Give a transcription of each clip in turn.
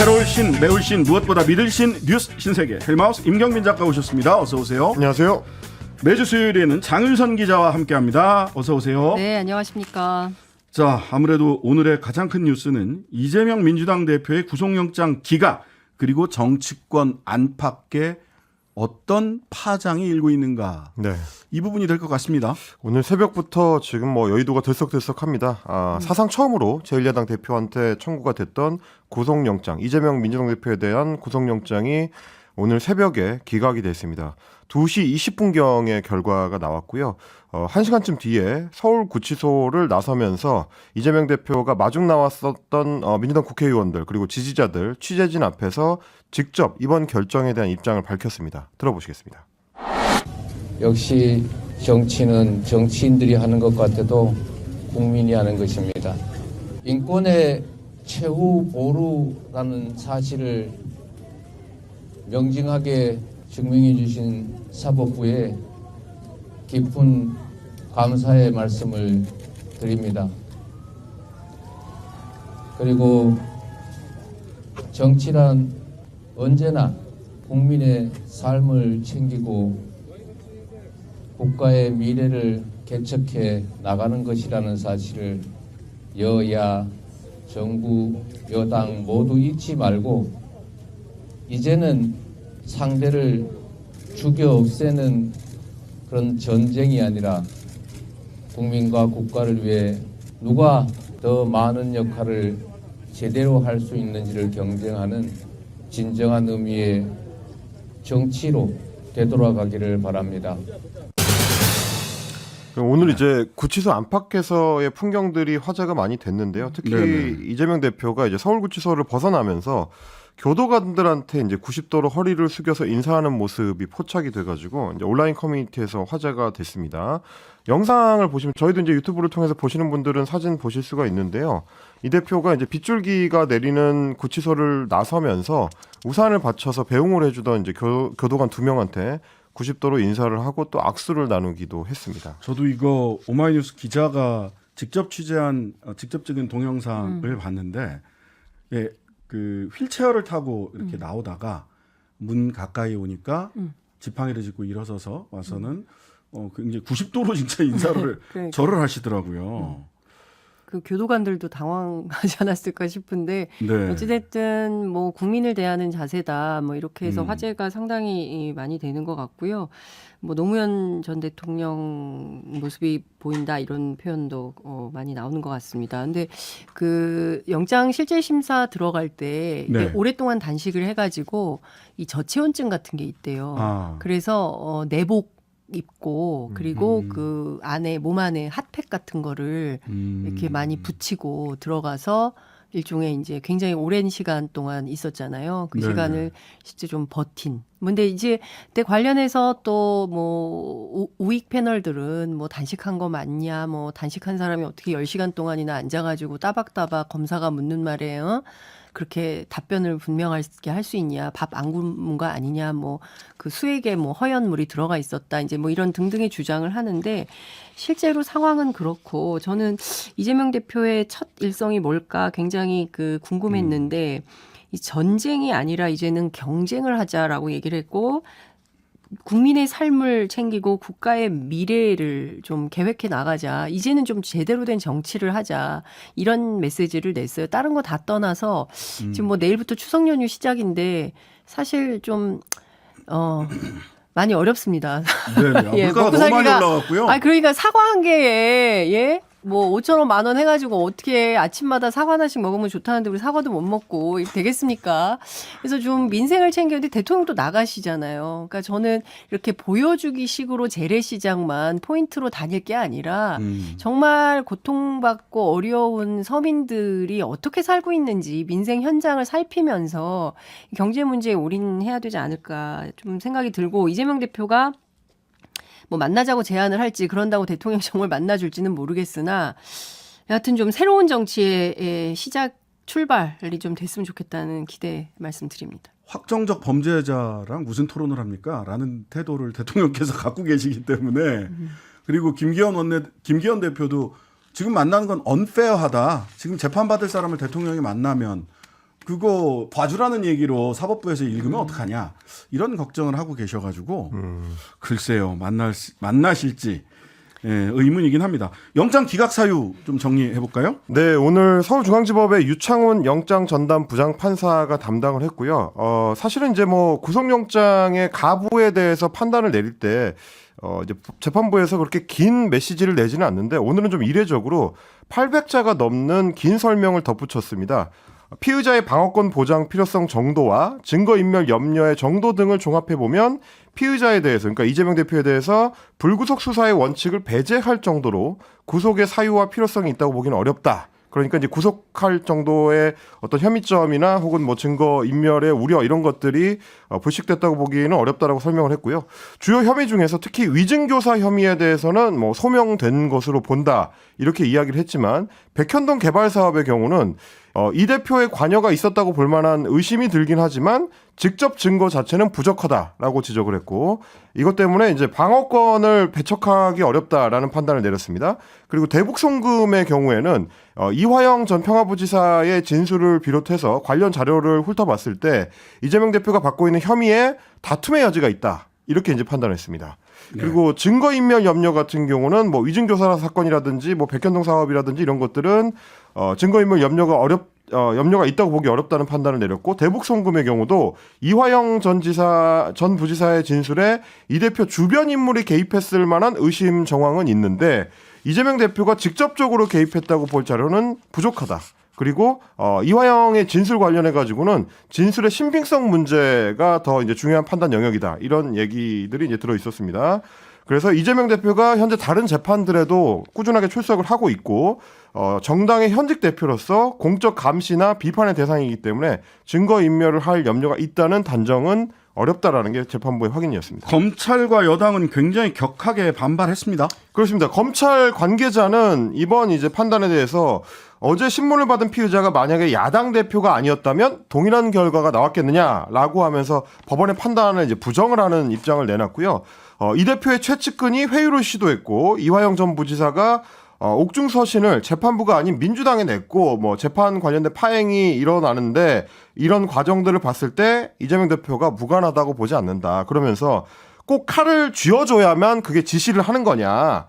새로울 신, 매울 신, 무엇보다 믿을 신, 뉴스 신세계 헬마우스 임경민 작가 오셨습니다. 어서 오세요. 안녕하세요. 매주 수요일에는 장윤선 기자와 함께합니다. 어서 오세요. 네, 안녕하십니까. 자, 아무래도 오늘의 가장 큰 뉴스는 이재명 민주당 대표의 구속영장 기각 그리고 정치권 안팎에 어떤 파장이 일고 있는가. 네. 이 부분이 될 것 같습니다. 오늘 새벽부터 지금 뭐 여의도가 들썩들썩합니다. 사상 처음으로 제1야당 대표한테 청구가 됐던 구속영장, 이재명 민주당 대표에 대한 구속영장이 오늘 새벽에 기각이 됐습니다. 2시 20분경의 결과가 나왔고요. 1시간쯤 뒤에 서울구치소를 나서면서 이재명 대표가 마중 나왔었던 민주당 국회의원들 그리고 지지자들 취재진 앞에서 직접 이번 결정에 대한 입장을 밝혔습니다. 들어보시겠습니다. 역시 정치는 정치인들이 하는 것 같아도 국민이 하는 것입니다. 인권의 최후 보루라는 사실을 명징하게 증명해 주신 사법부에 깊은 감사의 말씀을 드립니다. 그리고 정치란 언제나 국민의 삶을 챙기고 국가의 미래를 개척해 나가는 것이라는 사실을 여야, 정부, 여당 모두 잊지 말고 이제는 상대를 죽여 없애는 그런 전쟁이 아니라 국민과 국가를 위해 누가 더 많은 역할을 제대로 할 수 있는지를 경쟁하는 진정한 의미의 정치로 되돌아가기를 바랍니다. 오늘 이제 구치소 안팎에서의 풍경들이 화제가 많이 됐는데요. 특히 네네. 이재명 대표가 이제 서울구치소를 벗어나면서 교도관들한테 이제 90도로 허리를 숙여서 인사하는 모습이 포착이 돼가지고 이제 온라인 커뮤니티에서 화제가 됐습니다. 영상을 보시면 저희도 이제 유튜브를 통해서 보시는 분들은 사진 보실 수가 있는데요. 이 대표가 이제 빗줄기가 내리는 구치소를 나서면서 우산을 받쳐서 배웅을 해주던 이제 교도관 2명한테 90도로 인사를 하고 또 악수를 나누기도 했습니다. 저도 이거 오마이뉴스 기자가 직접 취재한 직접적인 동영상을 봤는데 예, 그 휠체어를 타고 이렇게 나오다가 문 가까이 오니까 지팡이를 짚고 일어서서 와서는 이제 90도로 진짜 인사를 그러니까. 절을 하시더라고요. 그 교도관들도 당황하지 않았을까 싶은데 네. 어찌됐든 뭐 국민을 대하는 자세다 뭐 이렇게 해서 음. 화제가 상당히 많이 되는 것 같고요. 뭐 노무현 전 대통령 모습이 보인다 이런 표현도 많이 나오는 것 같습니다. 근데 그 영장 실질 심사 들어갈 때 이게 네. 오랫동안 단식을 해가지고 이 저체온증 같은 게 있대요. 아. 그래서 내복 입고 그리고 그 안에 몸 안에 핫팩 같은 거를 이렇게 많이 붙이고 들어가서 일종의 이제 굉장히 오랜 시간 동안 있었잖아요. 그 네네. 시간을 진짜 좀 버틴. 근데 이제 그때 관련해서 또 뭐 우익 패널들은 뭐 단식한 거 맞냐, 뭐 단식한 사람이 어떻게 10시간 동안이나 앉아가지고 따박따박 검사가 묻는 말에 그렇게 답변을 분명하게 할 수 있냐, 밥 안 굶은 거 아니냐, 뭐 그 수액에 뭐 허연물이 들어가 있었다, 이제 뭐 이런 등등의 주장을 하는데 실제로 상황은 그렇고 저는 이재명 대표의 첫 일성이 뭘까 굉장히 그 궁금했는데 이 전쟁이 아니라 이제는 경쟁을 하자라고 얘기를 했고. 국민의 삶을 챙기고 국가의 미래를 좀 계획해 나가자. 이제는 좀 제대로 된 정치를 하자. 이런 메시지를 냈어요. 다른 거 다 떠나서 지금 뭐 내일부터 추석 연휴 시작인데 사실 좀 많이 어렵습니다. 네. 예, 물가가 먹고 너무 많이 살기가- 올라갔고요. 아 그러니까 사과 한 개에 예? 뭐 5,000원 10,000원 해가지고 어떻게 아침마다 사과 하나씩 먹으면 좋다는데 우리 사과도 못 먹고 이렇게 되겠습니까? 그래서 좀 민생을 챙겼는데 대통령도 나가시잖아요. 그러니까 저는 이렇게 보여주기 식으로 재래시장만 포인트로 다닐 게 아니라 정말 고통받고 어려운 서민들이 어떻게 살고 있는지 민생 현장을 살피면서 경제 문제에 올인해야 되지 않을까 좀 생각이 들고 이재명 대표가 뭐 만나자고 제안을 할지 그런다고 대통령이 정말 만나줄지는 모르겠으나 여하튼 좀 새로운 정치의 시작 출발이 좀 됐으면 좋겠다는 기대 말씀드립니다. 확정적 범죄자랑 무슨 토론을 합니까? 라는 태도를 대통령께서 갖고 계시기 때문에 그리고 김기현 대표도 지금 만나는 건 언페어하다. 지금 재판받을 사람을 대통령이 만나면 그거 봐주라는 얘기로 사법부에서 읽으면 어떡하냐 이런 걱정을 하고 계셔가지고 글쎄요 만나실지 의문이긴 합니다. 영장 기각 사유 좀 정리해 볼까요? 네, 오늘 서울중앙지법의 유창훈 영장 전담 부장 판사가 담당을 했고요. 사실은 이제 뭐 구속영장의 가부에 대해서 판단을 내릴 때 이제 재판부에서 그렇게 긴 메시지를 내지는 않는데 오늘은 좀 이례적으로 800자가 넘는 긴 설명을 덧붙였습니다. 피의자의 방어권 보장 필요성 정도와 증거인멸 염려의 정도 등을 종합해보면 피의자에 대해서, 그러니까 이재명 대표에 대해서 불구속 수사의 원칙을 배제할 정도로 구속의 사유와 필요성이 있다고 보기는 어렵다. 그러니까 이제 구속할 정도의 어떤 혐의점이나 혹은 뭐 증거 인멸의 우려 이런 것들이 불식됐다고 보기에는 어렵다라고 설명을 했고요. 주요 혐의 중에서 특히 위증교사 혐의에 대해서는 뭐 소명된 것으로 본다 이렇게 이야기를 했지만 백현동 개발 사업의 경우는 이 대표의 관여가 있었다고 볼 만한 의심이 들긴 하지만 직접 증거 자체는 부족하다라고 지적을 했고 이것 때문에 이제 방어권을 배척하기 어렵다라는 판단을 내렸습니다. 그리고 대북 송금의 경우에는 이화영 전 평화부지사의 진술을 비롯해서 관련 자료를 훑어봤을 때 이재명 대표가 받고 있는 혐의에 다툼의 여지가 있다. 이렇게 이제 판단했습니다. 그리고 증거인멸 염려 같은 경우는 뭐 위증교사 사건이라든지 뭐 백현동 사업이라든지 이런 것들은 증거인멸 염려가 있다고 보기 어렵다는 판단을 내렸고 대북 송금의 경우도 이화영 전 부지사의 진술에 이 대표 주변 인물이 개입했을 만한 의심 정황은 있는데 이재명 대표가 직접적으로 개입했다고 볼 자료는 부족하다. 그리고 이화영의 진술 관련해 가지고는 진술의 신빙성 문제가 더 이제 중요한 판단 영역이다. 이런 얘기들이 이제 들어 있었습니다. 그래서 이재명 대표가 현재 다른 재판들에도 꾸준하게 출석을 하고 있고 정당의 현직 대표로서 공적 감시나 비판의 대상이기 때문에 증거 인멸을 할 염려가 있다는 단정은 어렵다라는 게 재판부의 확인이었습니다. 검찰과 여당은 굉장히 격하게 반발했습니다. 그렇습니다. 검찰 관계자는 이번 이제 판단에 대해서 어제 신문을 받은 피의자가 만약에 야당 대표가 아니었다면 동일한 결과가 나왔겠느냐라고 하면서 법원의 판단을 이제 부정을 하는 입장을 내놨고요. 이 대표의 최측근이 회유를 시도했고 이화영 전 부지사가 옥중 서신을 재판부가 아닌 민주당에 냈고 뭐 재판 관련된 파행이 일어나는데 이런 과정들을 봤을 때 이재명 대표가 무관하다고 보지 않는다. 그러면서 꼭 칼을 쥐어줘야만 그게 지시를 하는 거냐.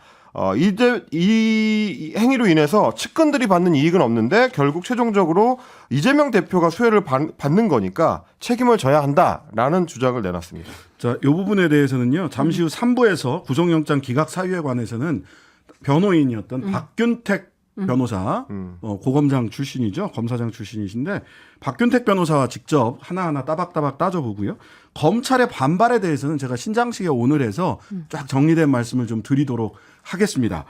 이 행위로 인해서 측근들이 받는 이익은 없는데 결국 최종적으로 이재명 대표가 수혜를 받는 거니까 책임을 져야 한다라는 주장을 내놨습니다. 자, 이 부분에 대해서는요. 잠시 후 3부에서 구속영장 기각 사유에 관해서는 변호인이었던 박균택 변호사, 고검장 출신이죠. 검사장 출신이신데 박균택 변호사와 직접 하나하나 따박따박 따져보고요. 검찰의 반발에 대해서는 제가 신장식에 오늘 해서 쫙 정리된 말씀을 좀 드리도록 하겠습니다.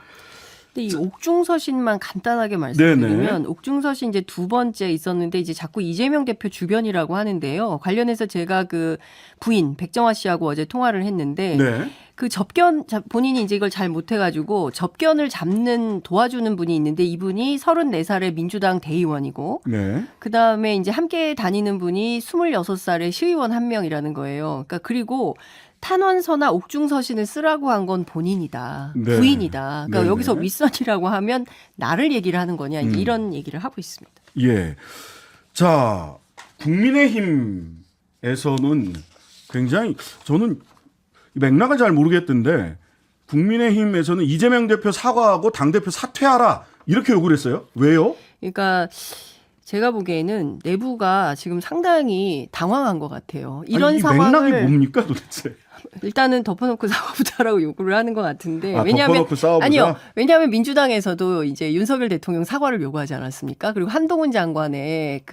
근데 이 옥중서신만 간단하게 말씀드리면 네네. 옥중서신 이제 두 번째 있었는데 이제 자꾸 이재명 대표 주변이라고 하는데요. 관련해서 제가 그 부인 백정화 씨하고 어제 통화를 했는데 네. 그 본인이 이제 이걸 잘 못해가지고 접견을 도와주는 분이 있는데 이분이 34살의 민주당 대의원이고 네. 그 다음에 이제 함께 다니는 분이 26살의 시의원 한 명이라는 거예요. 그러니까 그리고 탄원서나 옥중서신을 쓰라고 한 건 본인이다. 네. 부인이다. 그러니까 네네. 여기서 윗선이라고 하면 나를 얘기를 하는 거냐 이제 이런 얘기를 하고 있습니다. 예. 자, 국민의힘에서는 굉장히 저는 맥락을 잘 모르겠던데 국민의힘에서는 이재명 대표 사과하고 당대표 사퇴하라 이렇게 요구를 했어요. 왜요? 그러니까 제가 보기에는 내부가 지금 상당히 당황한 것 같아요. 이런 아니, 이 상황을 맥락이 뭡니까 도대체? 일단은 덮어놓고 싸워보자라고 요구를 하는 것 같은데 덮어놓고 싸워보자? 아니요, 왜냐하면 민주당에서도 이제 윤석열 대통령 사과를 요구하지 않았습니까? 그리고 한동훈 장관의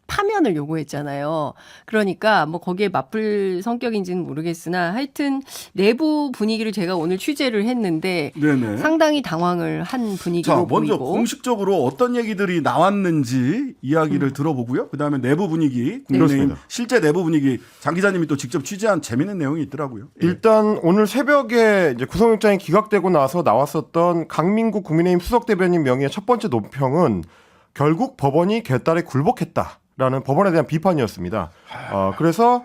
파면을 요구했잖아요. 그러니까 뭐 거기에 맞불 성격인지는 모르겠으나 하여튼 내부 분위기를 제가 오늘 취재를 했는데 네네. 상당히 당황을 한 분위기로 자, 먼저 보이고. 공식적으로 어떤 얘기들이 나왔는지 이야기를 들어보고요. 그다음에 내부 분위기, 국민의힘 그렇습니다. 실제 내부 분위기 장 기자님이 또 직접 취재한 재미있는 내용이 있더라고요. 예. 일단 오늘 새벽에 이제 구속영장이 기각되고 나서 나왔었던 강민국 국민의힘 수석 대변인 명의의 첫 번째 논평은 결국 법원이 개딸에 굴복했다라는 법원에 대한 비판이었습니다. 그래서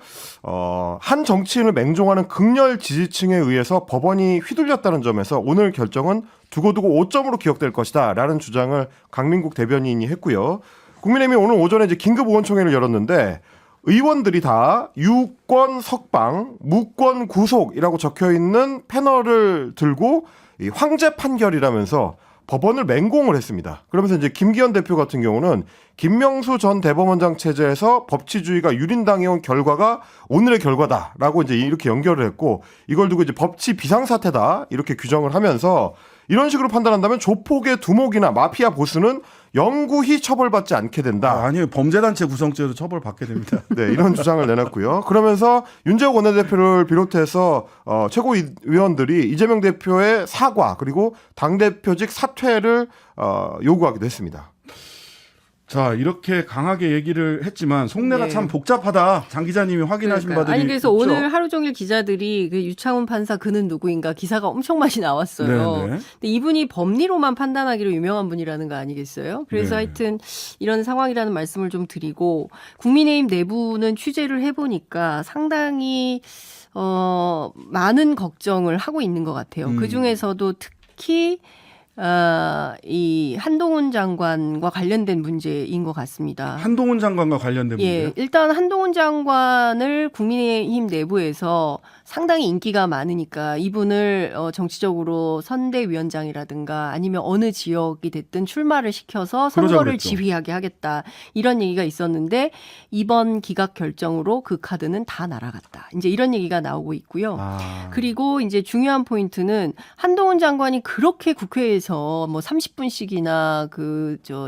한 정치인을 맹종하는 극렬 지지층에 의해서 법원이 휘둘렸다는 점에서 오늘 결정은 두고두고 5점으로 기억될 것이다라는 주장을 강민국 대변인이 했고요. 국민의힘이 오늘 오전에 이제 긴급 의원총회를 열었는데 의원들이 다 유권 석방, 무권 구속이라고 적혀 있는 패널을 들고 이 황제 판결이라면서 법원을 맹공을 했습니다. 그러면서 이제 김기현 대표 같은 경우는 김명수 전 대법원장 체제에서 법치주의가 유린당해온 결과가 오늘의 결과다라고 이제 이렇게 연결을 했고 이걸 두고 이제 법치 비상사태다 이렇게 규정을 하면서 이런 식으로 판단한다면 조폭의 두목이나 마피아 보스는 영구히 처벌받지 않게 된다. 아니요, 범죄단체 구성죄로 처벌받게 됩니다. 네, 이런 주장을 내놨고요. 그러면서 윤재욱 원내대표를 비롯해서 최고위원들이 이재명 대표의 사과 그리고 당대표직 사퇴를 요구하기도 했습니다. 자, 이렇게 강하게 얘기를 했지만 속내가 네. 참 복잡하다. 장 기자님이 확인하신 그러니까요. 바들이 아니 그래서 있죠? 오늘 하루 종일 기자들이 그 유창훈 판사 그는 누구인가 기사가 엄청 많이 나왔어요. 네네. 근데 이분이 법리로만 판단하기로 유명한 분이라는 거 아니겠어요? 그래서 네. 하여튼 이런 상황이라는 말씀을 좀 드리고 국민의힘 내부는 취재를 해보니까 상당히 많은 걱정을 하고 있는 것 같아요. 그 중에서도 특히 이 한동훈 장관과 관련된 문제인 것 같습니다. 한동훈 장관과 관련된 예, 문제요? 일단 한동훈 장관을 국민의힘 내부에서 상당히 인기가 많으니까 이분을 정치적으로 선대위원장이라든가 아니면 어느 지역이 됐든 출마를 시켜서 선거를 그랬죠. 지휘하게 하겠다. 이런 얘기가 있었는데 이번 기각 결정으로 그 카드는 다 날아갔다. 이제 이런 얘기가 나오고 있고요. 그리고 이제 중요한 포인트는 한동훈 장관이 그렇게 국회에서 뭐 30분씩이나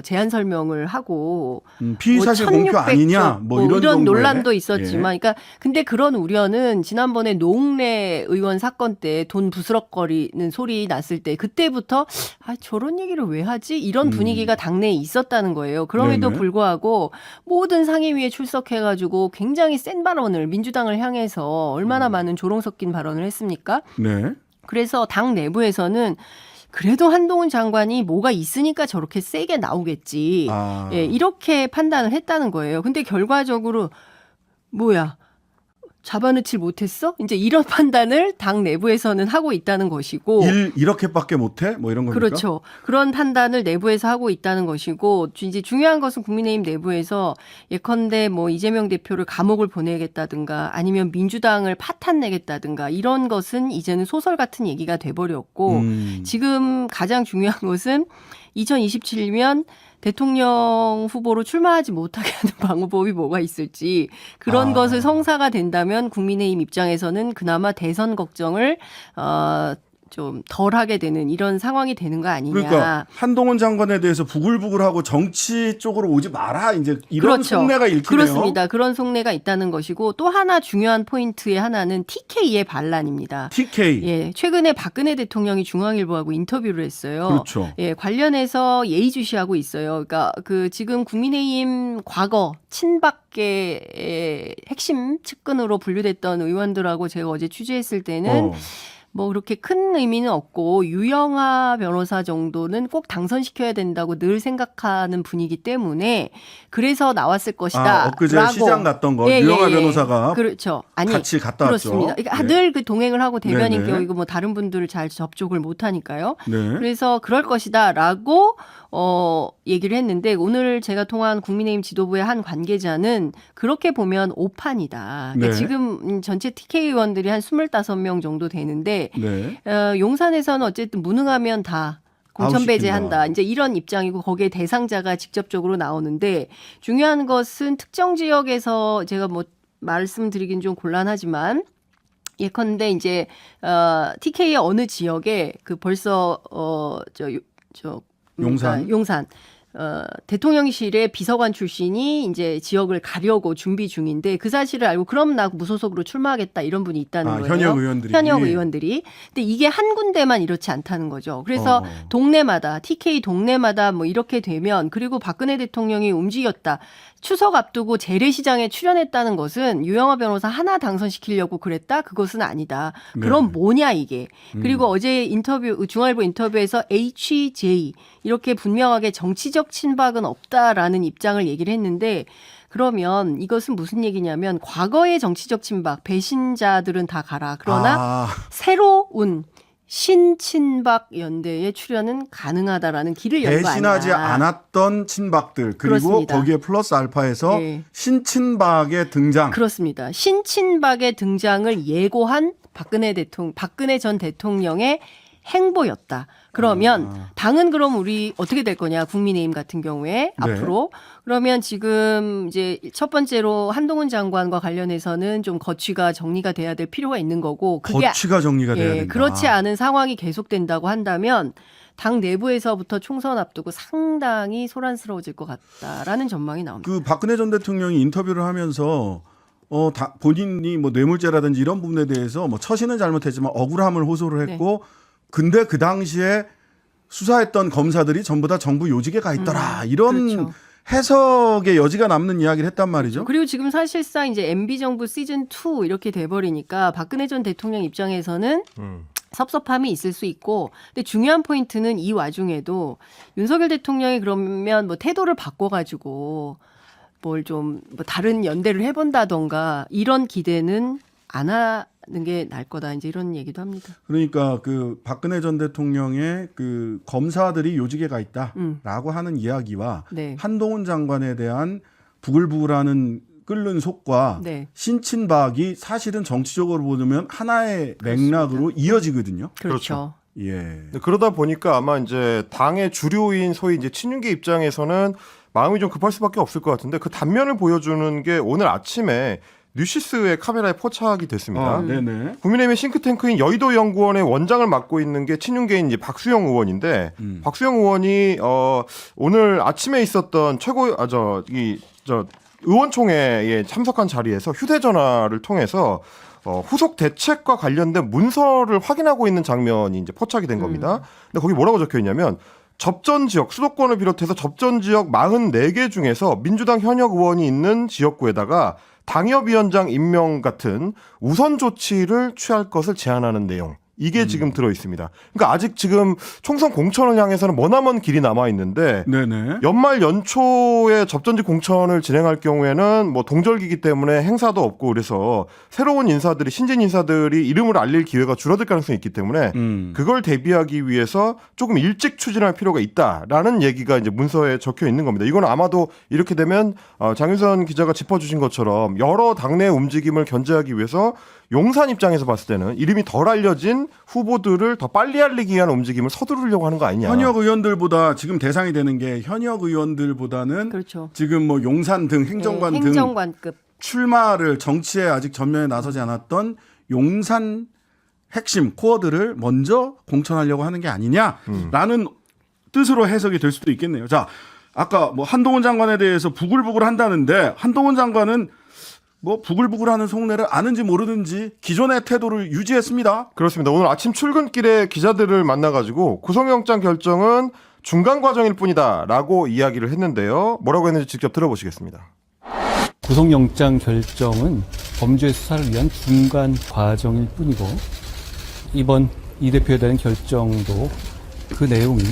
제안 설명을 하고 피의 사실 공표 아니냐 뭐 이런 정도의? 논란도 있었지만, 예. 그러니까 근데 그런 우려는 지난번에 노웅래 의원 사건 때 돈 부스럭거리는 소리 났을 때 그때부터 저런 얘기를 왜 하지? 이런 분위기가 당내에 있었다는 거예요. 그럼에도 네네. 불구하고 모든 상임위에 출석해가지고 굉장히 센 발언을 민주당을 향해서 얼마나 많은 조롱 섞인 발언을 했습니까? 네. 그래서 당 내부에서는 그래도 한동훈 장관이 뭐가 있으니까 저렇게 세게 나오겠지. 예, 이렇게 판단을 했다는 거예요. 근데 결과적으로 뭐야? 잡아놓질 못했어? 이제 이런 판단을 당 내부에서는 하고 있다는 것이고. 이렇게밖에 못해? 뭐 이런 겁니까? 그렇죠. 그런 판단을 내부에서 하고 있다는 것이고, 이제 중요한 것은 국민의힘 내부에서 예컨대 뭐 이재명 대표를 감옥을 보내겠다든가 아니면 민주당을 파탄내겠다든가 이런 것은 이제는 소설 같은 얘기가 돼버렸고, 지금 가장 중요한 것은 2027년 대통령 후보로 출마하지 못하게 하는 방법이 뭐가 있을지, 그런 것을 성사가 된다면 국민의힘 입장에서는 그나마 대선 걱정을 좀 덜하게 되는 이런 상황이 되는 거 아니냐. 그러니까 한동훈 장관에 대해서 부글부글하고 정치 쪽으로 오지 마라. 이제 이런 그렇죠. 속내가 읽히네요. 그렇습니다. 그런 속내가 있다는 것이고, 또 하나 중요한 포인트의 하나는 TK의 반란입니다. TK. 예, 최근에 박근혜 대통령이 중앙일보하고 인터뷰를 했어요. 그렇죠. 예, 관련해서 예의주시하고 있어요. 그러니까 지금 국민의힘 과거 친박계의 핵심 측근으로 분류됐던 의원들하고 제가 어제 취재했을 때는 뭐 그렇게 큰 의미는 없고 유영하 변호사 정도는 꼭 당선시켜야 된다고 늘 생각하는 분이기 때문에 그래서 나왔을 것이다. 엊그제 라고. 시장 갔던 거 유영하 변호사가 그렇죠. 아니, 같이 갔다 그렇습니다. 왔죠. 그러니까 늘 그 동행을 하고 대변인 네네. 껴이고 뭐 다른 분들을 잘 접촉을 못 하니까요. 네. 그래서 그럴 것이다라고 얘기를 했는데, 오늘 제가 통한 국민의힘 지도부의 한 관계자는 그렇게 보면 오판이다. 그러니까 네. 지금 전체 TK 의원들이 한 25명 정도 되는데 네. 용산에서는 어쨌든 무능하면 다 공천 아웃시킨다. 배제한다. 이제 이런 입장이고 거기에 대상자가 직접적으로 나오는데, 중요한 것은 특정 지역에서 제가 뭐 말씀드리긴 좀 곤란하지만 예컨대 이제 TK의 어느 지역에 그 벌써 용산 대통령실의 비서관 출신이 이제 지역을 가려고 준비 중인데, 그 사실을 알고 그럼 나 무소속으로 출마하겠다 이런 분이 있다는 거예요. 현역 의원들이. 근데 이게 한 군데만 이렇지 않다는 거죠. 그래서 동네마다 TK 동네마다 뭐 이렇게 되면, 그리고 박근혜 대통령이 움직였다. 추석 앞두고 재래시장에 출연했다는 것은 유영하 변호사 하나 당선시키려고 그랬다? 그것은 아니다. 그럼 뭐냐 이게. 그리고 어제 중앙일보 인터뷰에서 HJ 이렇게 분명하게 정치적 친박은 없다라는 입장을 얘기를 했는데, 그러면 이것은 무슨 얘기냐면 과거의 정치적 친박 배신자들은 다 가라. 그러나 새로운 신친박 연대에 출연은 가능하다라는 길을 연 거 아니야. 배신하지 않았던 친박들 그리고 그렇습니다. 거기에 플러스 알파에서 네. 신친박의 등장. 그렇습니다. 신친박의 등장을 예고한 박근혜 전 대통령의 행보였다. 그러면 당은 그럼 우리 어떻게 될 거냐? 국민의힘 같은 경우에 네. 앞으로 그러면 지금 이제 첫 번째로 한동훈 장관과 관련해서는 좀 거취가 정리가 돼야 될 필요가 있는 거고 그게 거취가 정리가 돼야 된다. 그렇지 않은 상황이 계속된다고 한다면 당 내부에서부터 총선 앞두고 상당히 소란스러워질 것 같다라는 전망이 나옵니다. 그 박근혜 전 대통령이 인터뷰를 하면서 본인이 뭐 뇌물죄라든지 이런 부분에 대해서 뭐 처신은 잘못했지만 억울함을 호소를 했고 근데 그 당시에 수사했던 검사들이 전부 다 정부 요직에 가 있더라. 이런 그렇죠. 해석의 여지가 남는 이야기를 했단 말이죠. 그리고 지금 사실상 이제 MB 정부 시즌 2 이렇게 돼버리니까 박근혜 전 대통령 입장에서는 섭섭함이 있을 수 있고, 근데 중요한 포인트는 이 와중에도 윤석열 대통령이 그러면 뭐 태도를 바꿔가지고 뭘 좀 뭐 다른 연대를 해본다던가 이런 기대는 안 하는 게 나을 거다 이제 이런 얘기도 합니다. 그러니까 그 박근혜 전 대통령의 그 검사들이 요직에 가 있다라고 하는 이야기와 네. 한동훈 장관에 대한 부글부글하는 끓는 속과 네. 신친박이 사실은 정치적으로 보면 하나의 맥락으로 이어지거든요. 그렇죠. 예. 그러다 보니까 아마 이제 당의 주류인 소위 이제 친윤계 입장에서는 마음이 좀 급할 수밖에 없을 것 같은데 그 단면을 보여주는 게 오늘 아침에 뉴시스의 카메라에 포착이 됐습니다. 네네. 국민의힘의 싱크탱크인 여의도 연구원의 원장을 맡고 있는 게 친윤계인 이제 박수영 의원인데 박수영 의원이 오늘 아침에 있었던 의원총회에 참석한 자리에서 휴대전화를 통해서 후속 대책과 관련된 문서를 확인하고 있는 장면이 이제 포착이 된 겁니다. 근데 거기 뭐라고 적혀 있냐면 접전 지역, 수도권을 비롯해서 접전 지역 44개 중에서 민주당 현역 의원이 있는 지역구에다가 당협위원장 임명 같은 우선 조치를 취할 것을 제안하는 내용. 이게 지금 들어 있습니다. 그러니까 아직 지금 총선 공천을 향해서는 머나먼 길이 남아 있는데 네네. 연말 연초에 접전지 공천을 진행할 경우에는 뭐 동절기이기 때문에 행사도 없고 그래서 새로운 인사들이 신진 인사들이 이름을 알릴 기회가 줄어들 가능성이 있기 때문에 그걸 대비하기 위해서 조금 일찍 추진할 필요가 있다라는 얘기가 이제 문서에 적혀 있는 겁니다. 이건 아마도 이렇게 되면 장윤선 기자가 짚어주신 것처럼 여러 당내 움직임을 견제하기 위해서 용산 입장에서 봤을 때는 이름이 덜 알려진 후보들을 더 빨리 알리기 위한 움직임을 서두르려고 하는 거 아니냐. 현역 의원들보다 지금 대상이 되는 게 현역 의원들보다는 그렇죠. 지금 뭐 용산 등 행정관 등 행정관급. 출마를 정치에 아직 전면에 나서지 않았던 용산 핵심 코어들을 먼저 공천하려고 하는 게 아니냐라는 뜻으로 해석이 될 수도 있겠네요. 자, 아까 뭐 한동훈 장관에 대해서 부글부글 한다는데 한동훈 장관은 뭐 부글부글하는 속내를 아는지 모르는지 기존의 태도를 유지했습니다. 그렇습니다. 오늘 아침 출근길에 기자들을 만나가지고 구속영장 결정은 중간 과정일 뿐이다라고 이야기를 했는데요. 뭐라고 했는지 직접 들어보시겠습니다. 구속영장 결정은 범죄 수사를 위한 중간 과정일 뿐이고 이번 이 대표에 대한 결정도 그 내용이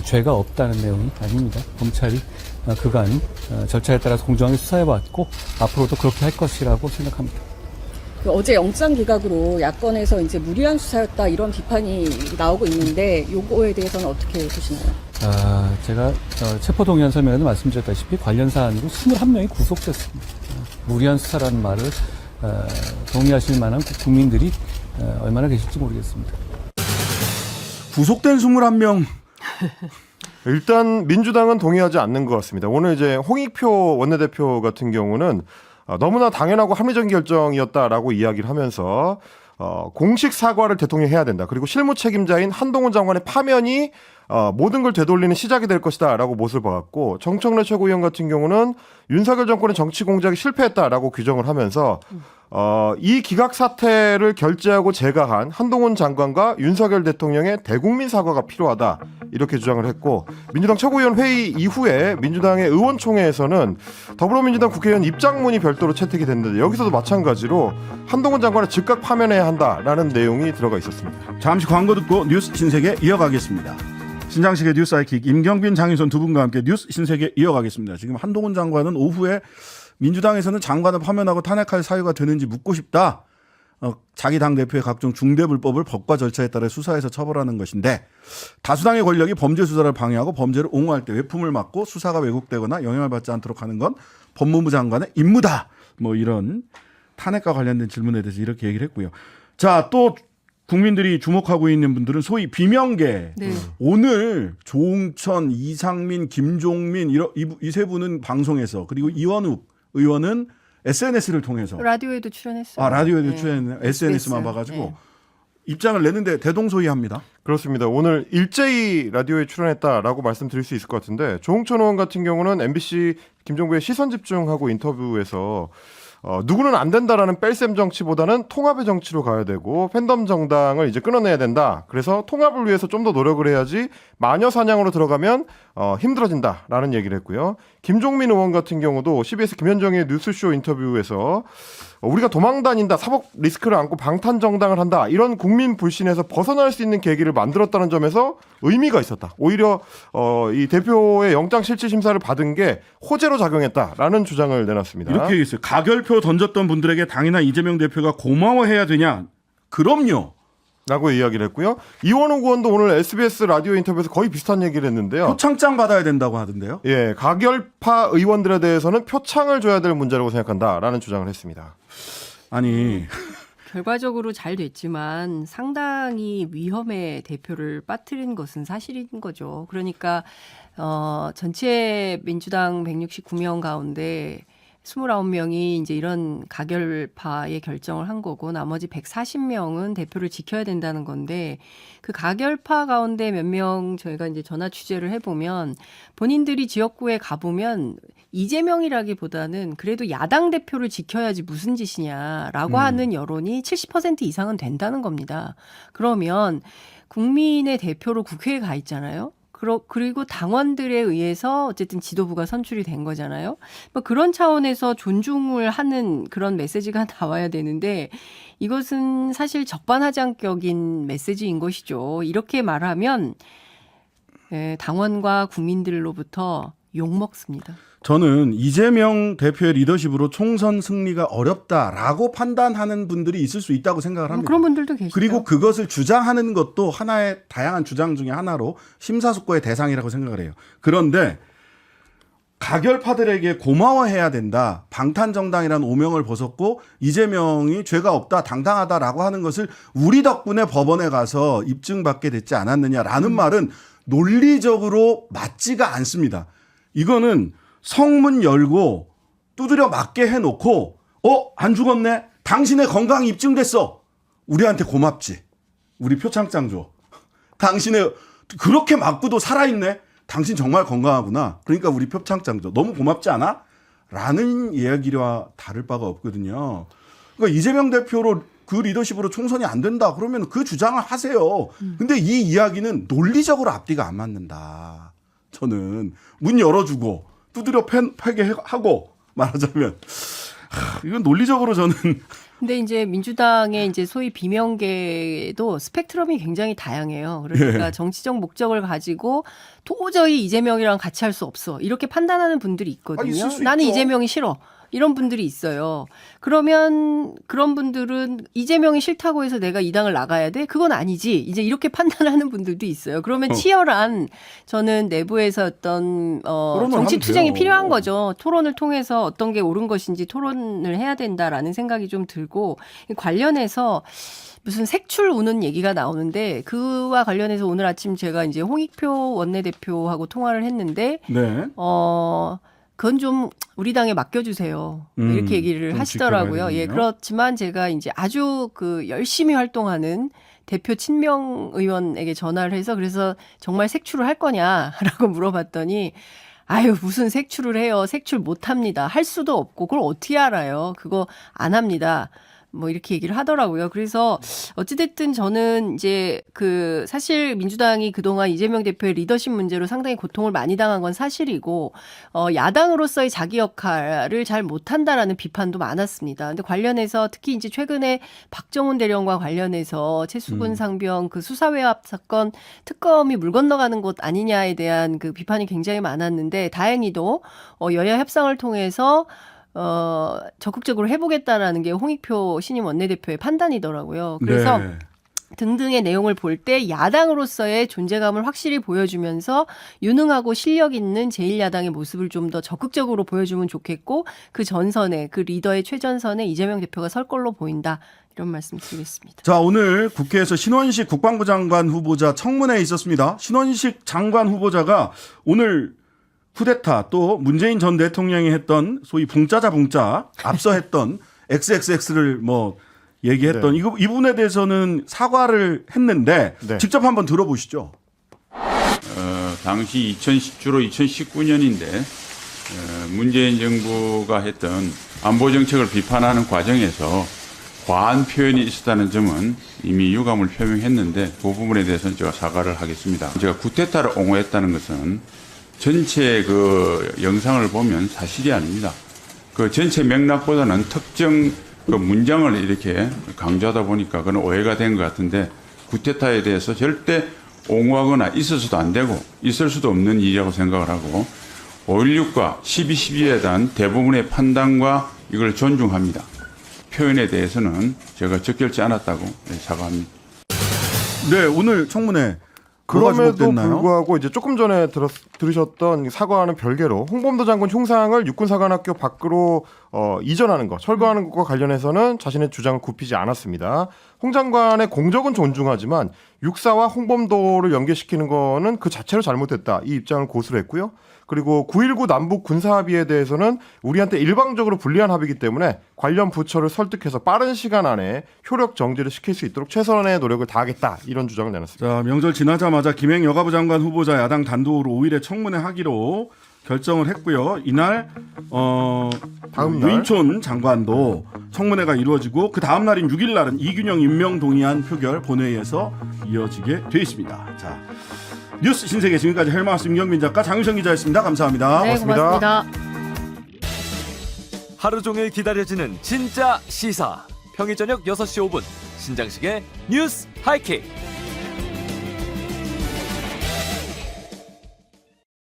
죄가 없다는 내용이 아닙니다. 검찰이 그간 절차에 따라서 공정하게 수사해왔고 앞으로도 그렇게 할 것이라고 생각합니다. 어제 영장 기각으로 야권에서 이제 무리한 수사였다 이런 비판이 나오고 있는데 요거에 대해서는 어떻게 보시나요? 제가 체포동의안 설명에도 말씀드렸다시피 관련 사안으로 21명이 구속됐습니다. 무리한 수사라는 말을 동의하실 만한 국민들이 얼마나 계실지 모르겠습니다. 구속된 21명. 일단 민주당은 동의하지 않는 것 같습니다. 오늘 이제 홍익표 원내대표 같은 경우는 너무나 당연하고 합리적인 결정이었다라고 이야기를 하면서 공식 사과를 대통령이 해야 된다. 그리고 실무 책임자인 한동훈 장관의 파면이 모든 걸 되돌리는 시작이 될 것이다라고 못을 박았고 정청래 최고위원 같은 경우는 윤석열 정권의 정치 공작이 실패했다라고 규정을 하면서 이 기각 사태를 결재하고 제거한 한동훈 장관과 윤석열 대통령의 대국민 사과가 필요하다 이렇게 주장을 했고 민주당 최고위원 회의 이후에 민주당의 의원총회에서는 더불어민주당 국회의원 입장문이 별도로 채택이 됐는데 여기서도 마찬가지로 한동훈 장관을 즉각 파면해야 한다라는 내용이 들어가 있었습니다. 잠시 광고 듣고 뉴스 신세계 이어가겠습니다. 신장식의 뉴스 아이킥 임경빈 장윤선 두 분과 함께 뉴스 신세계 이어가겠습니다. 지금 한동훈 장관은 오후에 민주당에서는 장관을 파면하고 탄핵할 사유가 되는지 묻고 싶다. 자기 당 대표의 각종 중대 불법을 법과 절차에 따라 수사해서 처벌하는 것인데 다수당의 권력이 범죄 수사를 방해하고 범죄를 옹호할 때 외품을 막고 수사가 왜곡되거나 영향을 받지 않도록 하는 건 법무부 장관의 임무다. 뭐 이런 탄핵과 관련된 질문에 대해서 이렇게 얘기를 했고요. 자, 또 국민들이 주목하고 있는 분들은 소위 비명계. 네. 오늘 조홍천, 이상민, 김종민 이 세 분은 방송에서 그리고 이원욱 의원은 SNS를 통해서 라디오에도 출연했어요. 라디오에도 네. 출연했네요. SNS만 봐가지고 네. 입장을 내는데 대동소이합니다. 그렇습니다. 오늘 일제히 라디오에 출연했다라고 말씀드릴 수 있을 것 같은데 조홍천 의원 같은 경우는 MBC 김종배의 시선집중하고 인터뷰에서 누구는 안 된다라는 뺄셈 정치보다는 통합의 정치로 가야 되고 팬덤 정당을 이제 끊어내야 된다. 그래서 통합을 위해서 좀 더 노력을 해야지 마녀 사냥으로 들어가면 힘들어진다라는 얘기를 했고요. 김종민 의원 같은 경우도 CBS 김현정의 뉴스쇼 인터뷰에서 우리가 도망 다닌다, 사법 리스크를 안고 방탄 정당을 한다, 이런 국민 불신에서 벗어날 수 있는 계기를 만들었다는 점에서 의미가 있었다. 오히려 이 대표의 영장 실질 심사를 받은 게 호재로 작용했다라는 주장을 내놨습니다. 이렇게 얘기했어요. 가결표 던졌던 분들에게 당이나 이재명 대표가 고마워해야 되냐? 그럼요. 라고 이야기를 했고요. 이원욱 의원도 오늘 SBS 라디오 인터뷰에서 거의 비슷한 얘기를 했는데요. 표창장 받아야 된다고 하던데요. 예, 가결파 의원들에 대해서는 표창을 줘야 될 문제라고 생각한다라는 주장을 했습니다. 아니 결과적으로 잘 됐지만 상당히 위험의 대표를 빠뜨린 것은 사실인 거죠. 그러니까 전체 민주당 169명 가운데 29명이 이제 이런 가결파의 결정을 한 거고 나머지 140명은 대표를 지켜야 된다는 건데 그 가결파 가운데 몇 명 저희가 이제 전화 취재를 해보면 본인들이 지역구에 가보면 이재명이라기보다는 그래도 야당 대표를 지켜야지 무슨 짓이냐라고 하는 여론이 70% 이상은 된다는 겁니다. 그러면 국민의 대표로 국회에 가 있잖아요. 그리고 당원들에 의해서 어쨌든 지도부가 선출이 된 거잖아요. 뭐 그런 차원에서 존중을 하는 그런 메시지가 나와야 되는데 이것은 사실 적반하장격인 메시지인 것이죠. 이렇게 말하면 당원과 국민들로부터 욕먹습니다. 저는 이재명 대표의 리더십으로 총선 승리가 어렵다라고 판단하는 분들이 있을 수 있다고 생각을 합니다. 그런 분들도 계시죠. 그리고 그것을 주장하는 것도 하나의 다양한 주장 중에 하나로 심사숙고의 대상이라고 생각을 해요. 그런데 가결파들에게 고마워해야 된다. 방탄정당이라는 오명을 벗었고 이재명이 죄가 없다, 당당하다라고 하는 것을 우리 덕분에 법원에 가서 입증받게 됐지 않았느냐라는 말은 논리적으로 맞지가 않습니다. 이거는 성문 열고 두드려 맞게 해놓고 안 죽었네? 당신의 건강이 입증됐어. 우리한테 고맙지. 우리 표창장 줘. 당신의 그렇게 맞고도 살아있네? 당신 정말 건강하구나. 그러니까 우리 표창장 줘. 너무 고맙지 않아? 라는 이야기와 다를 바가 없거든요. 그러니까 이재명 대표로 그 리더십으로 총선이 안 된다. 그러면 그 주장을 하세요. 근데 이 이야기는 논리적으로 앞뒤가 안 맞는다. 저는 문 열어주고 두드려 패게 하고 말하자면 이건 논리적으로 저는 근데 이제 민주당의 이제 소위 비명계도 스펙트럼이 굉장히 다양해요. 그러니까 정치적 목적을 가지고 도저히 이재명이랑 같이 할 수 없어. 이렇게 판단하는 분들이 있거든요. 있을 수 나는 있죠. 이재명이 싫어. 이런 분들이 있어요. 그러면 그런 분들은 이재명이 싫다고 해서 내가 이 당을 나가야 돼? 그건 아니지. 이제 이렇게 판단하는 분들도 있어요. 그러면 치열한 저는 내부에서 어떤 정치 하면 투쟁이 돼요. 필요한 거죠. 토론을 통해서 어떤 게 옳은 것인지 토론을 해야 된다라는 생각이 좀 들고 관련해서 무슨 색출 우는 얘기가 나오는데 그와 관련해서 오늘 아침 제가 이제 홍익표 원내대표하고 통화를 했는데 네. 그건 좀 우리 당에 맡겨주세요. 이렇게 얘기를 좀 하시더라고요. 지켜봐야 예, 되겠네요. 그렇지만 제가 이제 아주 그 열심히 활동하는 대표 친명 의원에게 전화를 해서 그래서 정말 색출을 할 거냐라고 물어봤더니 아유 무슨 색출을 해요. 색출 못 합니다. 할 수도 없고 그걸 어떻게 알아요. 그거 안 합니다. 뭐 이렇게 얘기를 하더라고요. 그래서 어찌됐든 저는 이제 그 사실 민주당이 그동안 이재명 대표의 리더십 문제로 상당히 고통을 많이 당한 건 사실이고 야당으로서의 자기 역할을 잘 못한다라는 비판도 많았습니다. 근데 관련해서 특히 이제 최근에 박정훈 대령과 관련해서 최수근 상병 그 수사외압 사건 특검이 물 건너가는 것 아니냐에 대한 그 비판이 굉장히 많았는데 다행히도 여야 협상을 통해서 적극적으로 해보겠다라는 게 홍익표 신임 원내대표의 판단이더라고요. 그래서 네. 등등의 내용을 볼 때 야당으로서의 존재감을 확실히 보여주면서 유능하고 실력 있는 제1야당의 모습을 좀 더 적극적으로 보여주면 좋겠고 그 전선에 그 리더의 최전선에 이재명 대표가 설 걸로 보인다. 이런 말씀 드리겠습니다. 자, 오늘 국회에서 신원식 국방부 장관 후보자 청문회에 있었습니다. 신원식 장관 후보자가 오늘 쿠데타 또 문재인 전 대통령이 했던 소위 붕짜자 붕짜 앞서 했던 XXX를 뭐 얘기했던 이 부분에 대해서는 사과를 했는데 네. 직접 한번 들어보시죠. 당시 주로 2019년인데 문재인 정부가 했던 안보 정책을 비판하는 과정에서 과한 표현이 있었다는 점은 이미 유감을 표명했는데 그 부분에 대해서는 제가 사과를 하겠습니다. 제가 쿠데타를 옹호했다는 것은 전체 그 영상을 보면 사실이 아닙니다. 그 전체 맥락보다는 특정 그 문장을 이렇게 강조하다 보니까 그건 오해가 된 것 같은데 쿠데타에 대해서 절대 옹호하거나 있어서도 안 되고 있을 수도 없는 일이라고 생각을 하고 5.16과 12.12에 대한 대부분의 판단과 이걸 존중합니다. 표현에 대해서는 제가 적절치 않았다고 사과합니다. 네, 오늘 청문회 뭐가 그럼에도 주목됐나요? 불구하고 이제 조금 전에 들으셨던 사과와는 별개로 홍범도 장군 흉상을 육군사관학교 밖으로 이전하는 것, 철거하는 것과 관련해서는 자신의 주장을 굽히지 않았습니다. 홍 장관의 공적은 존중하지만 육사와 홍범도를 연계시키는 거는 그 자체로 잘못됐다. 이 입장을 고수를 했고요. 그리고 9.19 남북 군사합의에 대해서는 우리한테 일방적으로 불리한 합의이기 때문에 관련 부처를 설득해서 빠른 시간 안에 효력 정지를 시킬 수 있도록 최선의 노력을 다하겠다. 이런 주장을 내놨습니다. 자, 명절 지나자마자 김행 여가부 장관 후보자 야당 단독으로 5일에 청문회 하기로 결정을 했고요. 이날 다음 날. 유인촌 장관도 청문회가 이루어지고 그 다음 날인 6일 날은 이균영 임명 동의안 표결 본회의에서 이어지게 돼 있습니다. 자, 뉴스 신세계 지금까지 헬마우스 임경민 작가 장유성 기자였습니다. 감사합니다. 네, 고맙습니다. 고맙습니다. 하루 종일 기다려지는 진짜 시사. 평일 저녁 6시 5분 신장식의 뉴스 하이킥.